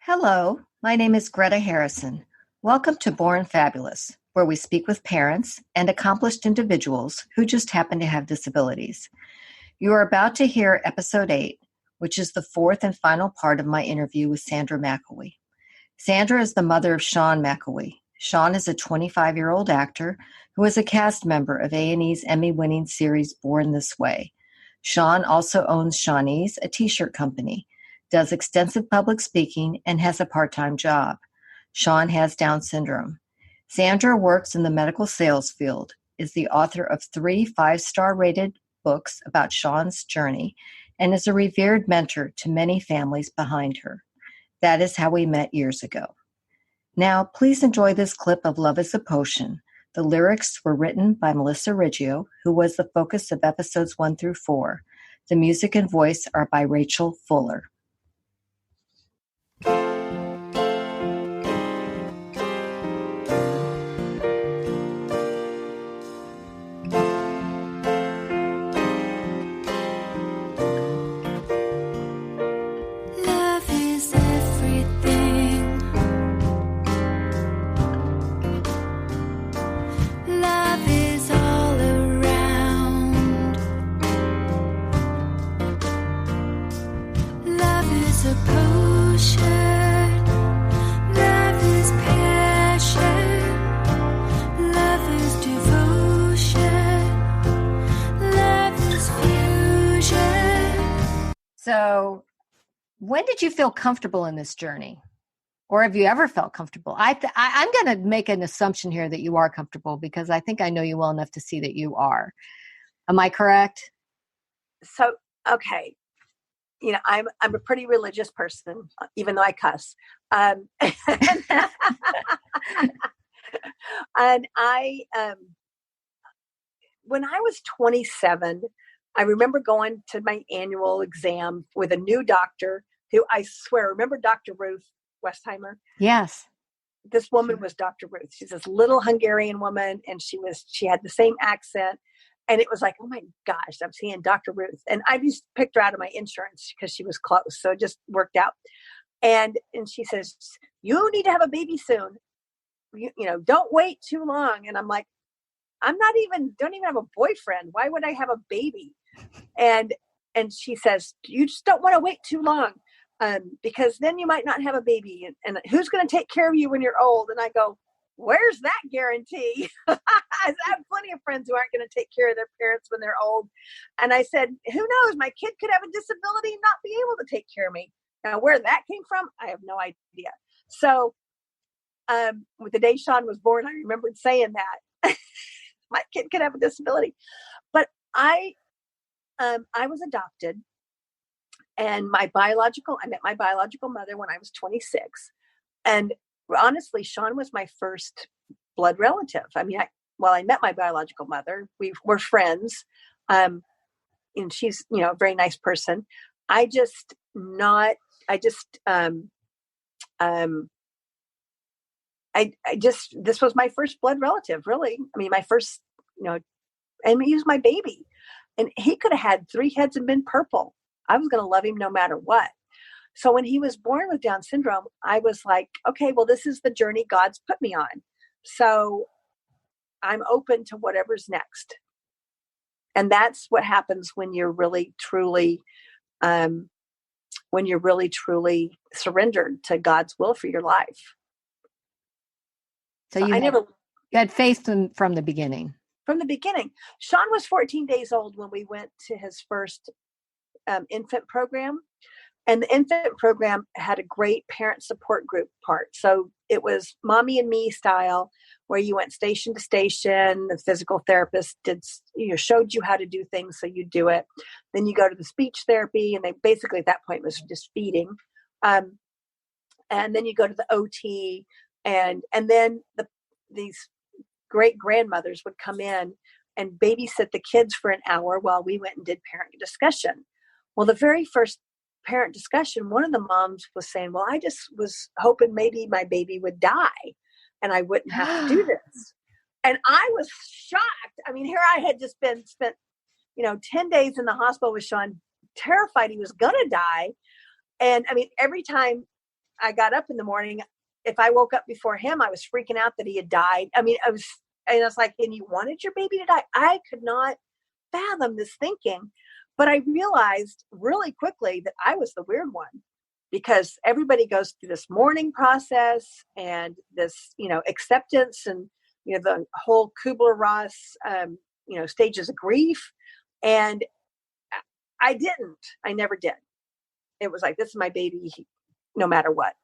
Hello, my name is Greta Harrison. Welcome to Born Fabulous, where we speak with parents and accomplished individuals who just happen to have disabilities. You are about to hear episode 8, which is the fourth and final part of my interview with Sandra McElwee. Sandra is the mother of Sean McElwee. Sean is a 25-year-old actor who is a cast member of A&E's Emmy-winning series Born This Way. Sean also owns Seanese, a t-shirt company, does extensive public speaking, and has a part-time job. Sean has Down syndrome. Sandra works in the medical sales field, is the author of 3 5-star rated books about Sean's journey, and is a revered mentor to many families behind her. That is how we met years ago. Now, please enjoy this clip of Love is a Potion. The lyrics were written by Melissa Riggio, who was the focus of episodes 1 through 4. The music and voice are by Rachel Fuller. So, when did you feel comfortable in this journey? Or have you ever felt comfortable? I'm going to make an assumption here that you are comfortable because I think I know you well enough to see that you are. Am I correct? So, okay. You know, I'm a pretty religious person, even though I cuss. And I, when I was 27, I remember going to my annual exam with a new doctor who I swear, remember Dr. Ruth Westheimer? Yes. This woman was Dr. Ruth. She's this little Hungarian woman, and she had the same accent. And it was like, oh my gosh, I'm seeing Dr. Ruth. And I just picked her out of my insurance because she was close. So it just worked out. And she says, you need to have a baby soon. You know, don't wait too long. And I'm like, don't even have a boyfriend. Why would I have a baby? And she says, you just don't want to wait too long because then you might not have a baby. And who's going to take care of you when you're old? And I go, where's that guarantee? I have plenty of friends who aren't going to take care of their parents when they're old. And I said, who knows? My kid could have a disability and not be able to take care of me. Now, where that came from, I have no idea. So with the day Sean was born, I remembered saying that. My kid could have a disability. But I was adopted, and I met my biological mother when I was 26. And honestly, Sean was my first blood relative. I mean, I met my biological mother. We were friends. And she's, a very nice person. This was my first blood relative, really. I mean, my first, and he was my baby. And he could have had 3 heads and been purple. I was going to love him no matter what. So when he was born with Down syndrome, I was like, okay, well, this is the journey God's put me on. So I'm open to whatever's next. And that's what happens when you're really, truly, surrendered to God's will for your life. So you had faith from the beginning. From the beginning. Sean was 14 days old when we went to his first infant program. And the infant program had a great parent support group part. So it was mommy and me style, where you went station to station. The physical therapist showed you how to do things, so you do it. Then you go to the speech therapy, and they basically at that point was just feeding. And then you go to the OT, and then these great grandmothers would come in and babysit the kids for an hour while we went and did parent discussion. Well, the very first parent discussion, one of the moms was saying, well, I just was hoping maybe my baby would die and I wouldn't have to do this. And I was shocked. I mean, here I had just spent 10 days in the hospital with Sean, terrified he was going to die. And I mean, every time I got up in the morning, if I woke up before him, I was freaking out that he had died. I mean, and I was like, and you wanted your baby to die? I could not fathom this thinking. But I realized really quickly that I was the weird one, because everybody goes through this mourning process and this, acceptance and, the whole Kubler-Ross, stages of grief. And I didn't. I never did. It was like, this is my baby, no matter what.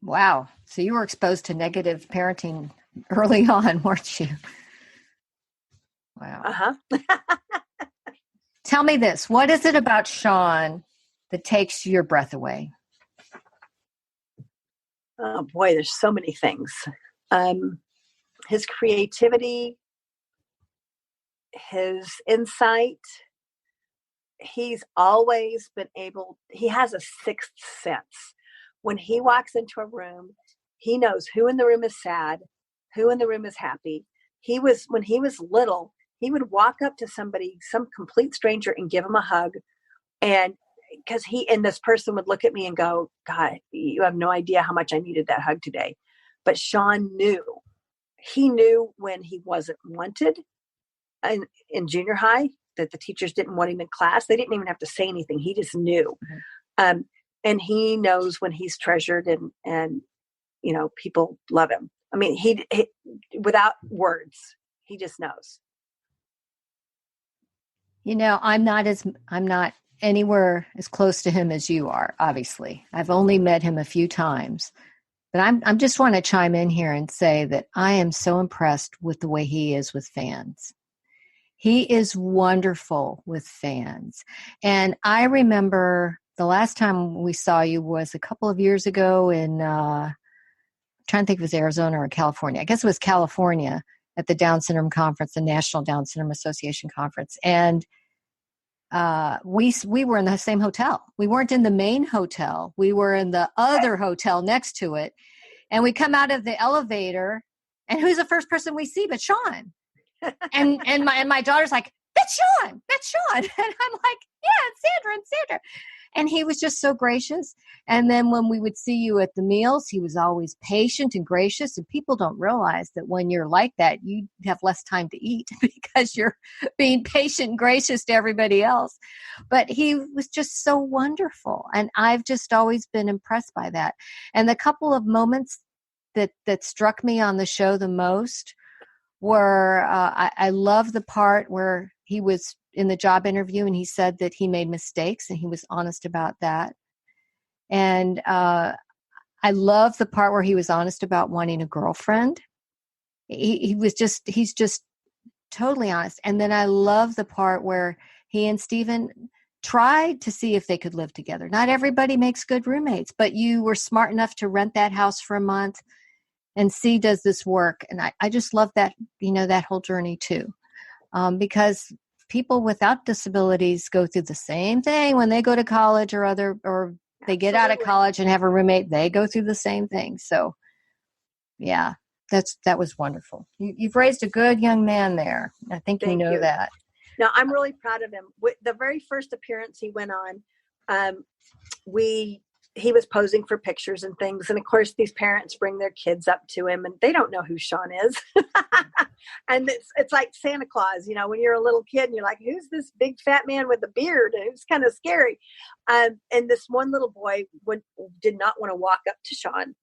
Wow. So you were exposed to negative parenting early on, weren't you? Wow. Uh-huh. Tell me this. What is it about Sean that takes your breath away? Oh boy, there's so many things. His creativity, his insight. He's always been he has a sixth sense. When he walks into a room, he knows who in the room is sad, who in the room is happy. When he was little, he would walk up to somebody, some complete stranger, and give him a hug. And this person would look at me and go, God, you have no idea how much I needed that hug today. But Sean knew. He knew when he wasn't wanted in junior high, that the teachers didn't want him in class. They didn't even have to say anything. He just knew. Mm-hmm. And he knows when he's treasured and people love him. I mean, he without words, he just knows. I'm not anywhere as close to him as you are, obviously. I've only met him a few times. But I'm just want to chime in here and say that I am so impressed with the way he is with fans. He is wonderful with fans. And I remember the last time we saw you was a couple of years ago in, I'm trying to think if it was Arizona or California. I guess it was California at the Down Syndrome Conference, the National Down Syndrome Association Conference. And we were in the same hotel. We weren't in the main hotel. We were in the other hotel next to it. And we come out of the elevator, and who's the first person we see but Sean? And my daughter's like, that's Sean. And I'm like, yeah, it's Sandra. And he was just so gracious. And then when we would see you at the meals, he was always patient and gracious. And people don't realize that when you're like that, you have less time to eat because you're being patient and gracious to everybody else. But he was just so wonderful. And I've just always been impressed by that. And the couple of moments that struck me on the show the most were, I love the part where he was in the job interview and he said that he made mistakes and he was honest about that. And I love the part where he was honest about wanting a girlfriend. He's just totally honest. And then I love the part where he and Stephen tried to see if they could live together. Not everybody makes good roommates, but you were smart enough to rent that house for a month and see, does this work? And I just love that, that whole journey too. Because people without disabilities go through the same thing when they go to college or they get out of college and have a roommate, they go through the same thing. So yeah, that was wonderful. You've raised a good young man there. I think you know that. No, I'm really proud of him. The very first appearance he went on, he was posing for pictures and things. And of course, these parents bring their kids up to him and they don't know who Sean is. And it's like Santa Claus, when you're a little kid and you're like, who's this big fat man with a beard? And it's kind of scary. And this one little boy did not want to walk up to Sean.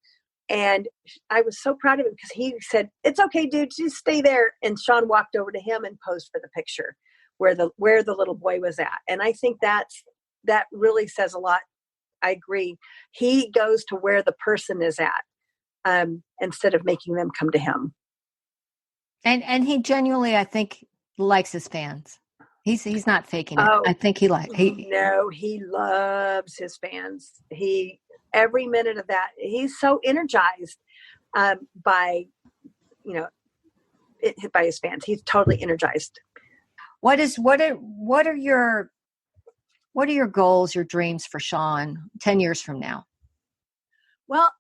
And I was so proud of him because he said, it's okay, dude, just stay there. And Sean walked over to him and posed for the picture where the little boy was at. And I think that really says a lot. I agree. He goes to where the person is at, instead of making them come to him. And he genuinely, I think, likes his fans. He's not faking it. I think he loves his fans. Every minute of that, he's so energized by his fans. He's totally energized. What are your goals, your dreams for Sean 10 years from now? Well,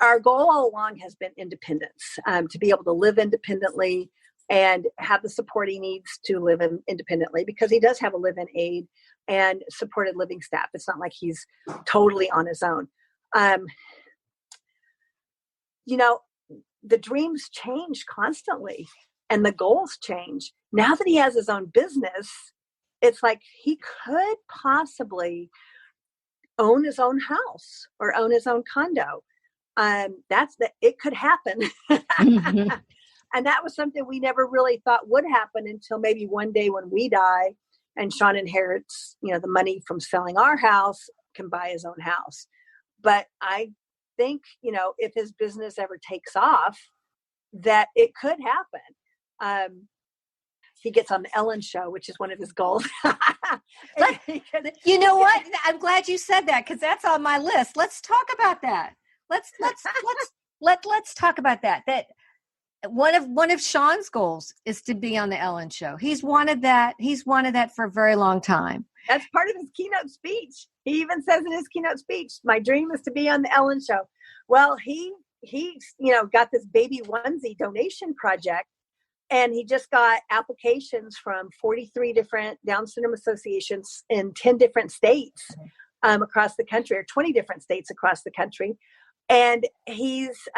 our goal all along has been independence, to be able to live independently and have the support he needs to live independently, because he does have a live-in aide and supported living staff. It's not like he's totally on his own. You know, the dreams change constantly and the goals change. Now that he has his own business, it's like he could possibly own his own house or own his own condo. It could happen. Mm-hmm. And that was something we never really thought would happen until maybe one day when we die and Sean inherits, the money from selling our house, can buy his own house. But I think, if his business ever takes off, that it could happen. He gets on the Ellen show, which is one of his goals. You know what? I'm glad you said that, because that's on my list. Let's talk about that. Let's talk about that. That one of Sean's goals is to be on the Ellen show. He's wanted that for a very long time. That's part of his keynote speech. He even says in his keynote speech, "My dream is to be on the Ellen show." Well, he got this baby onesie donation project, and he just got applications from 43 different Down syndrome associations in 10 different states across the country, or 20 different states across the country. And he's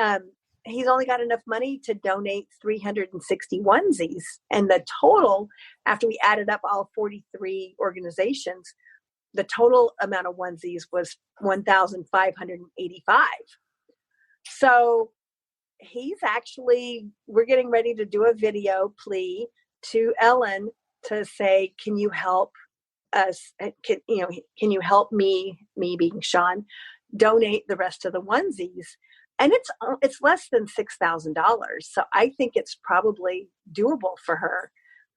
only got enough money to donate 360 onesies. And the total, after we added up all 43 organizations, the total amount of onesies was 1,585. So we're getting ready to do a video plea to Ellen to say, can you help us? Can you help me being Sean, donate the rest of the onesies? And it's less than $6,000. So I think it's probably doable for her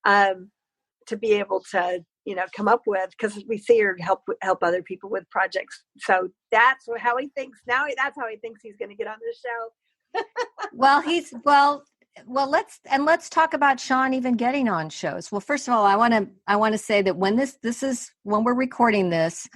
to be able to, come up with, because we see her help other people with projects. So that's how he thinks now. That's how he thinks he's going to get on this show. Let's talk about Sean even getting on shows. Well, first of all, I want to say that when when we're recording this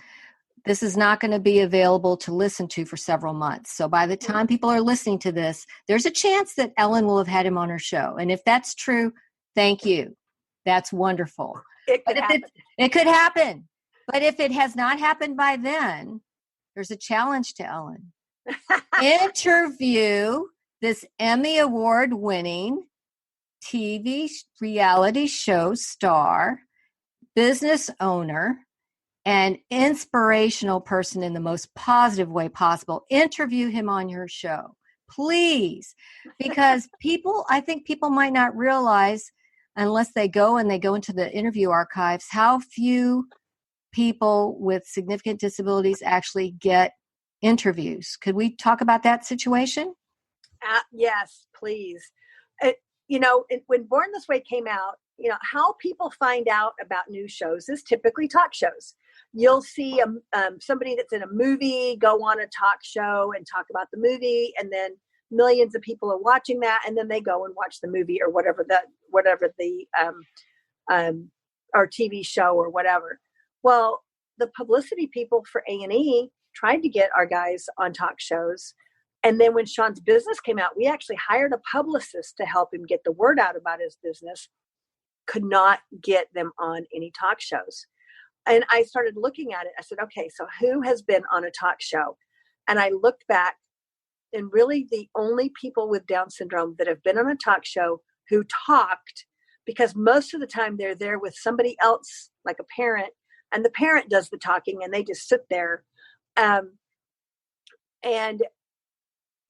is not going to be available to listen to for several months. So by the time people are listening to this, there's a chance that Ellen will have had him on her show. And if that's true, thank you. That's wonderful. It could happen. It could happen. But if it has not happened by then, there's a challenge to Ellen. Interview this Emmy Award winning TV reality show star, business owner, and inspirational person in the most positive way possible. Interview him on your show, please, because I think people might not realize, unless they go into the interview archives, how few people with significant disabilities actually get interviews. Could we talk about that situation? Yes, please. When Born This Way came out, how people find out about new shows is typically talk shows. You'll see somebody that's in a movie go on a talk show and talk about the movie, and then millions of people are watching that, and then they go and watch the movie or whatever the or TV show or whatever. Well, the publicity people for A&E tried to get our guys on talk shows. And then when Sean's business came out, we actually hired a publicist to help him get the word out about his business. Could not get them on any talk shows. And I started looking at it. I said, okay, so who has been on a talk show? And I looked back, and really the only people with Down syndrome that have been on a talk show who talked, because most of the time they're there with somebody else, like a parent, and the parent does the talking and they just sit there. And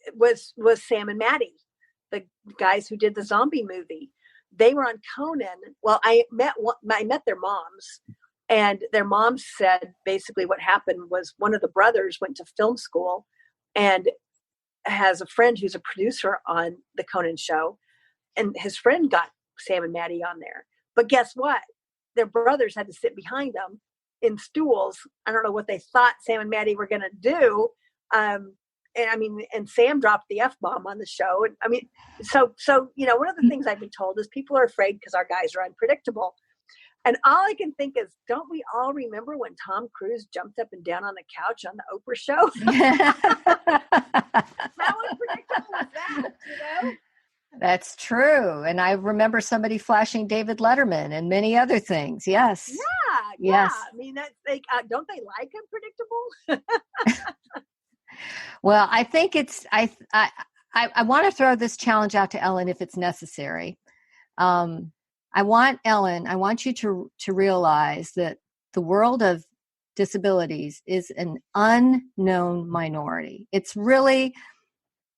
it was Sam and Maddie, the guys who did the zombie movie. They were on Conan. Well, I met their moms, and their moms said basically what happened was one of the brothers went to film school and has a friend who's a producer on the Conan show, and his friend got Sam and Maddie on there. But guess what? Their brothers had to sit behind them in stools. I don't know what they thought Sam and Maddie were going to do. And Sam dropped the F-bomb on the show. And so one of the things I've been told is people are afraid because our guys are unpredictable. And all I can think is, don't we all remember when Tom Cruise jumped up and down on the couch on the Oprah show? How unpredictable is that, That's true. And I remember somebody flashing David Letterman and many other things. Yes. Yeah. Yes. That's don't they like unpredictable? Well, I think I want to throw this challenge out to Ellen if it's necessary. I want you to realize that the world of disabilities is an unknown minority. It's really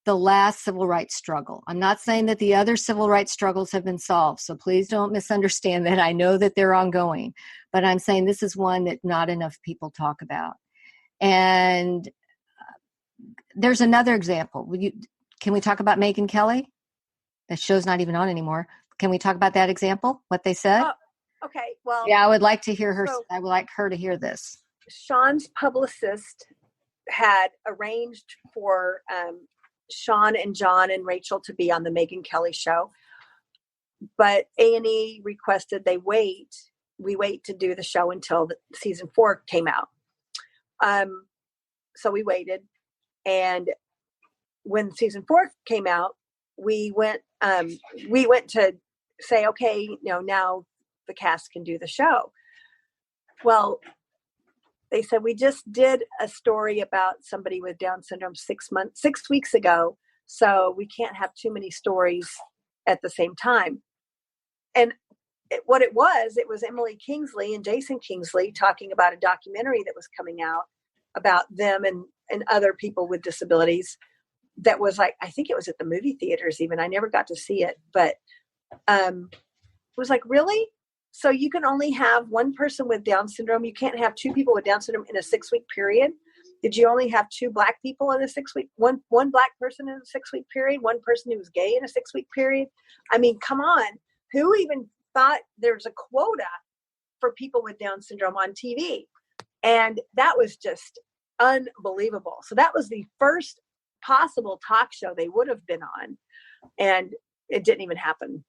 the last civil rights struggle. I'm not saying that the other civil rights struggles have been solved, so please don't misunderstand that. I know that they're ongoing, but I'm saying this is one that not enough people talk about. And there's another example. Can we talk about Megyn Kelly? That show's not even on anymore. Can we talk about that example, what they said? Okay. Well, yeah, I would like to hear her. I would like her to hear this. Sean's publicist had arranged for Sean and John and Rachel to be on the Megyn Kelly show, but A&E requested we wait to do the show until season 4 came out. So we waited, and when season 4 came out, we went to say, okay, now the cast can do the show. Well, they said, we just did a story about somebody with Down syndrome 6 weeks ago, so we can't have too many stories at the same time. And what it was Emily Kingsley and Jason Kingsley talking about a documentary that was coming out about them and other people with disabilities. That was like, I think it was at the movie theaters even. I never got to see it, but it was like, really? So you can only have one person with Down syndrome. You can't have 2 people with Down syndrome in a 6-week period. Did you only have 2 Black people in a 6-week, one Black person in a 6-week period, one person who was gay in a 6-week period? I mean, come on. Who even thought there's a quota for people with Down syndrome on TV? And that was just unbelievable. So that was the first possible talk show they would have been on, and it didn't even happen.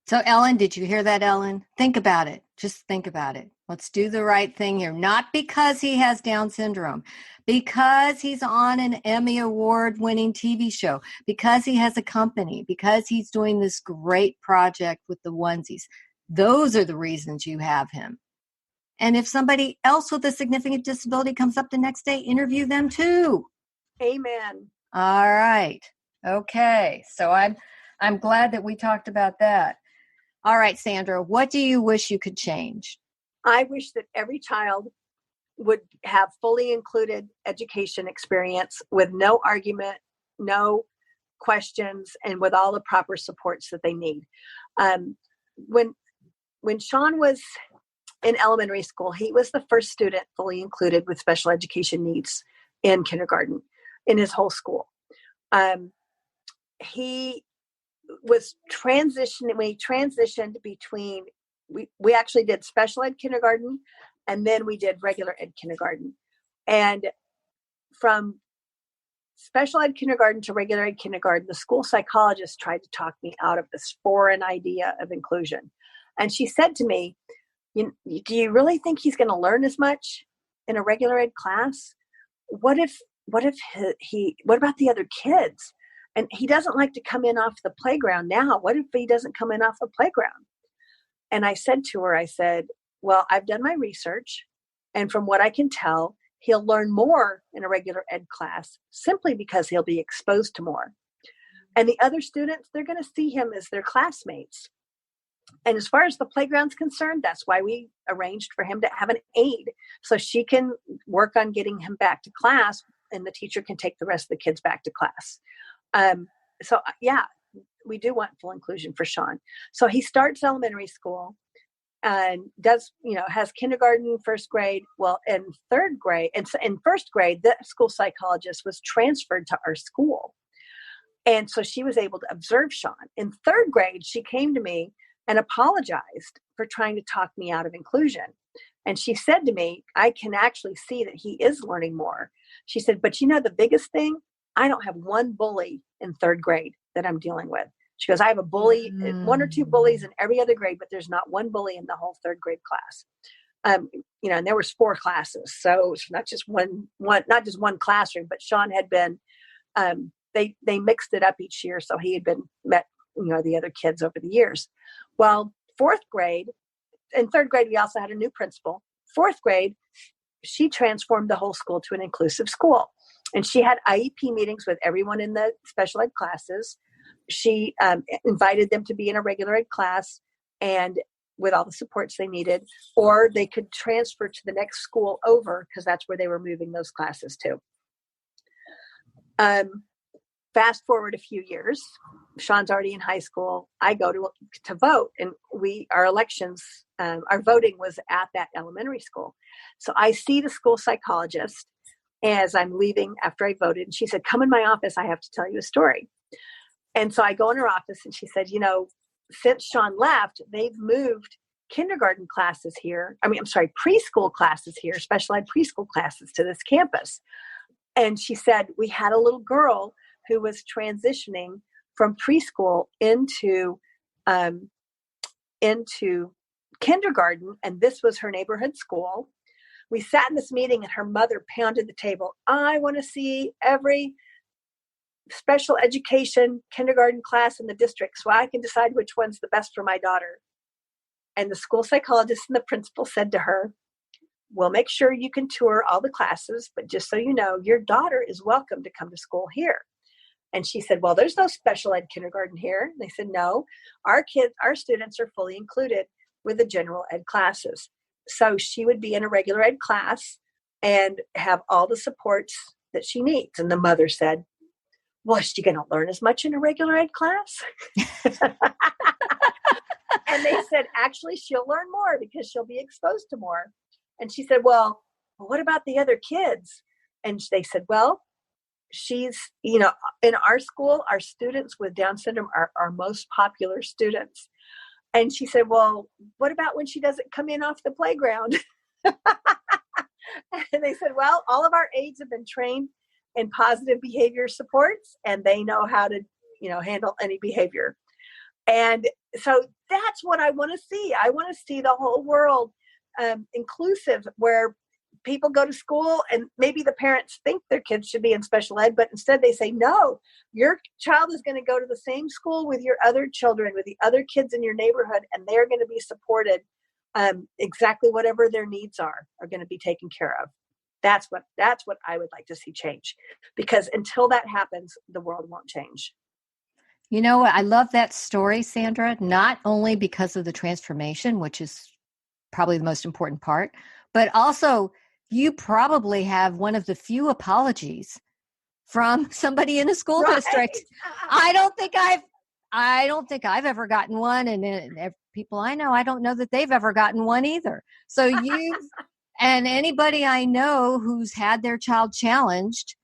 So Ellen, did you hear that, Ellen? Think about it. Just think about it. Let's do the right thing here. Not because he has Down syndrome, because he's on an Emmy award-winning TV show, because he has a company, because he's doing this great project with the onesies. Those are the reasons you have him. And if somebody else with a significant disability comes up the next day, interview them too. Amen. All right. Okay. So I'm glad that we talked about that. All right, Sandra, what do you wish you could change? I wish that every child would have fully included education experience with no argument, no questions, and with all the proper supports that they need. When Sean was in elementary school, he was the first student fully included with special education needs in kindergarten in his whole school. He was transitioning. We transitioned between, we actually did special ed kindergarten, and then we did regular ed kindergarten. And from special ed kindergarten to regular ed kindergarten, the school psychologist tried to talk me out of this foreign idea of inclusion. And she said to me, do you really think he's going to learn as much in a regular ed class? What about the other kids? And he doesn't like to come in off the playground now. What if he doesn't come in off the playground? And I said to her, well, I've done my research, and from what I can tell, he'll learn more in a regular ed class simply because he'll be exposed to more. And the other students, they're going to see him as their classmates. And as far as the playground's concerned, that's why we arranged for him to have an aide so she can work on getting him back to class, and the teacher can take the rest of the kids back to class. So yeah, we do want full inclusion for Sean. So he starts elementary school and has kindergarten, first grade. Well, in third grade, and in first grade, the school psychologist was transferred to our school. And so she was able to observe Sean. In third grade, she came to me and apologized for trying to talk me out of inclusion. And she said to me, I can actually see that he is learning more. She said, but the biggest thing, I don't have one bully in third grade that I'm dealing with. She goes, I have a bully, 1 or 2 bullies in every other grade, but there's not one bully in the whole third grade class. And there was 4 classes. So it's not just not just one classroom, but Sean had been, they mixed it up each year. So he had met the other kids over the years. Well, fourth grade, in third grade, we also had a new principal. Fourth grade, she transformed the whole school to an inclusive school. And she had IEP meetings with everyone in the special ed classes. She invited them to be in a regular ed class and with all the supports they needed, or they could transfer to the next school over because that's where they were moving those classes to. Fast forward a few years, Sean's already in high school. I go to vote, and our elections, our voting was at that elementary school. So I see the school psychologist as I'm leaving after I voted, and she said, "Come in my office. I have to tell you a story." And so I go in her office, and she said, since Sean left, they've moved kindergarten classes here. Preschool classes here, special ed preschool classes to this campus. And she said, we had a little girl who was transitioning from preschool into kindergarten, and this was her neighborhood school. We sat in this meeting, and her mother pounded the table. I want to see every special education kindergarten class in the district so I can decide which one's the best for my daughter. And the school psychologist and the principal said to her, we'll make sure you can tour all the classes, but just so you know, your daughter is welcome to come to school here. And she said, well, there's no special ed kindergarten here. And they said, no, our students are fully included with the general ed classes. So she would be in a regular ed class and have all the supports that she needs. And the mother said, well, is she going to learn as much in a regular ed class? And they said, actually, she'll learn more because she'll be exposed to more. And she said, well, what about the other kids? And they said, well, she's, in our school, our students with Down syndrome are our most popular students. And she said, well, what about when she doesn't come in off the playground? And they said, well, all of our aides have been trained in positive behavior supports, and they know how to, handle any behavior. And so that's what I want to see. I want to see the whole world inclusive, where people go to school and maybe the parents think their kids should be in special ed, but instead they say, no, your child is going to go to the same school with your other children, with the other kids in your neighborhood, and they're going to be supported. Exactly whatever their needs are going to be taken care of. That's what I would like to see change, because until that happens, the world won't change. I love that story, Sandra, not only because of the transformation, which is probably the most important part, but also you probably have one of the few apologies from somebody in a school district. I don't think I've ever gotten one, and people I know, I don't know that they've ever gotten one either. So you and anybody I know who's had their child challenged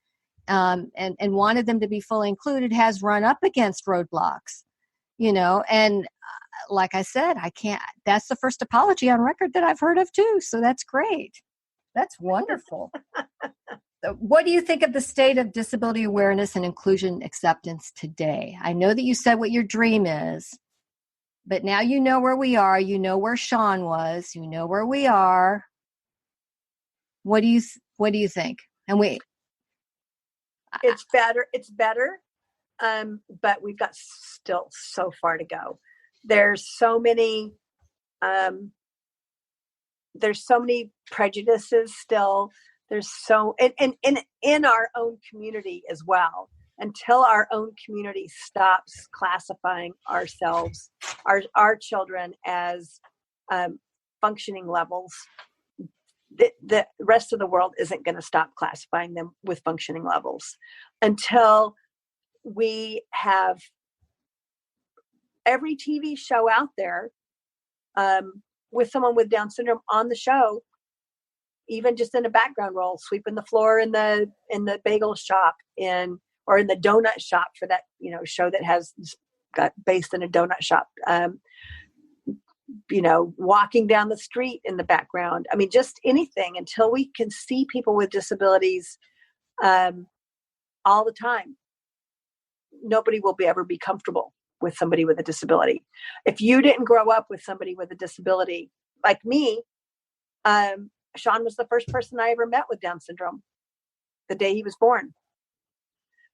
and wanted them to be fully included has run up against roadblocks, and like I said, that's the first apology on record that I've heard of too. So that's great. That's wonderful. What do you think of the state of disability awareness and inclusion acceptance today? I know that you said what your dream is, but now you know where we are. You know where Sean was. You know where we are. What do you think? And it's better. It's better. But we've got still so far to go. There's so many prejudices still. There's and in our own community as well. Until our own community stops classifying ourselves, our children as functioning levels, the rest of the world isn't going to stop classifying them with functioning levels until we have every TV show out there with someone with Down syndrome on the show, even just in a background role, sweeping the floor in the bagel shop or in the donut shop for that show that has got based in a donut shop. Walking down the street in the background. I mean, just anything until we can see people with disabilities all the time. Nobody will ever be comfortable with somebody with a disability. If you didn't grow up with somebody with a disability like me, Sean was the first person I ever met with Down syndrome the day he was born.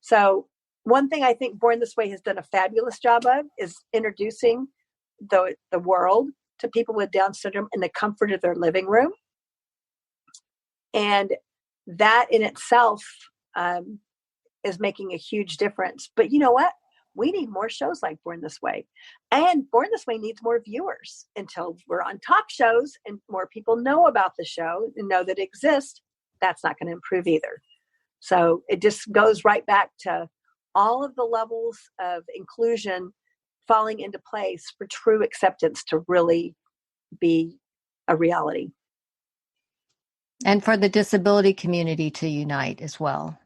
So one thing I think Born This Way has done a fabulous job of is introducing the world to people with Down syndrome in the comfort of their living room. And that in itself is making a huge difference. But you know what? We need more shows like Born This Way. And Born This Way needs more viewers. Until we're on top shows and more people know about the show and know that it exists, that's not going to improve either. So it just goes right back to all of the levels of inclusion falling into place for true acceptance to really be a reality. And for the disability community to unite as well.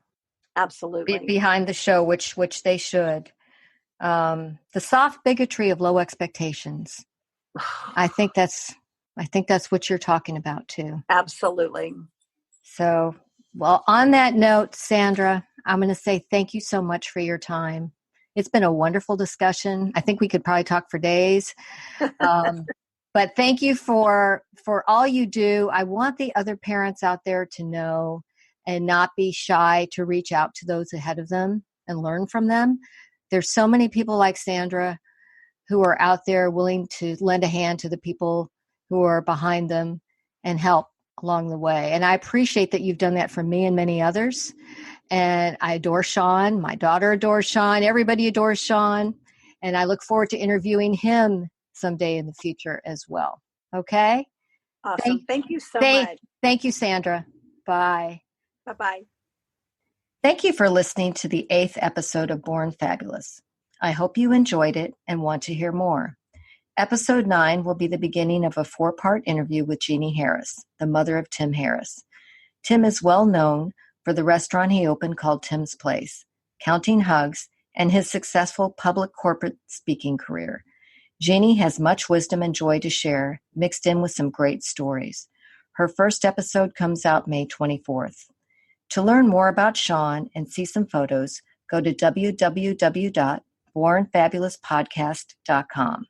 Absolutely. Behind the show, which they should. The soft bigotry of low expectations. I think that's what you're talking about too. Absolutely. So, well, on that note, Sandra, I'm going to say thank you so much for your time. It's been a wonderful discussion. I think we could probably talk for days. But thank you for all you do. I want the other parents out there to know and not be shy to reach out to those ahead of them and learn from them. There's so many people like Sandra who are out there willing to lend a hand to the people who are behind them and help along the way. And I appreciate that you've done that for me and many others. And I adore Sean. My daughter adores Sean. Everybody adores Sean. And I look forward to interviewing him someday in the future as well. Okay? Awesome. Thank you so much. Thank you, Sandra. Bye. Bye-bye. Thank you for listening to the 8th episode of Born Fabulous. I hope you enjoyed it and want to hear more. Episode 9 will be the beginning of a 4-part interview with Jeannie Harris, the mother of Tim Harris. Tim is well known for the restaurant he opened called Tim's Place, Counting Hugs, and his successful public corporate speaking career. Jeannie has much wisdom and joy to share, mixed in with some great stories. Her first episode comes out May 24th. To learn more about Sean and see some photos, go to www.bornfabulouspodcast.com.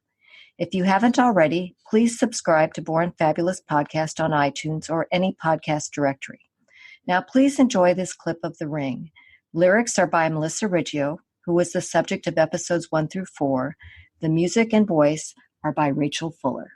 If you haven't already, please subscribe to Born Fabulous Podcast on iTunes or any podcast directory. Now, please enjoy this clip of The Ring. Lyrics are by Melissa Riggio, who was the subject of episodes 1 through 4. The music and voice are by Rachel Fuller.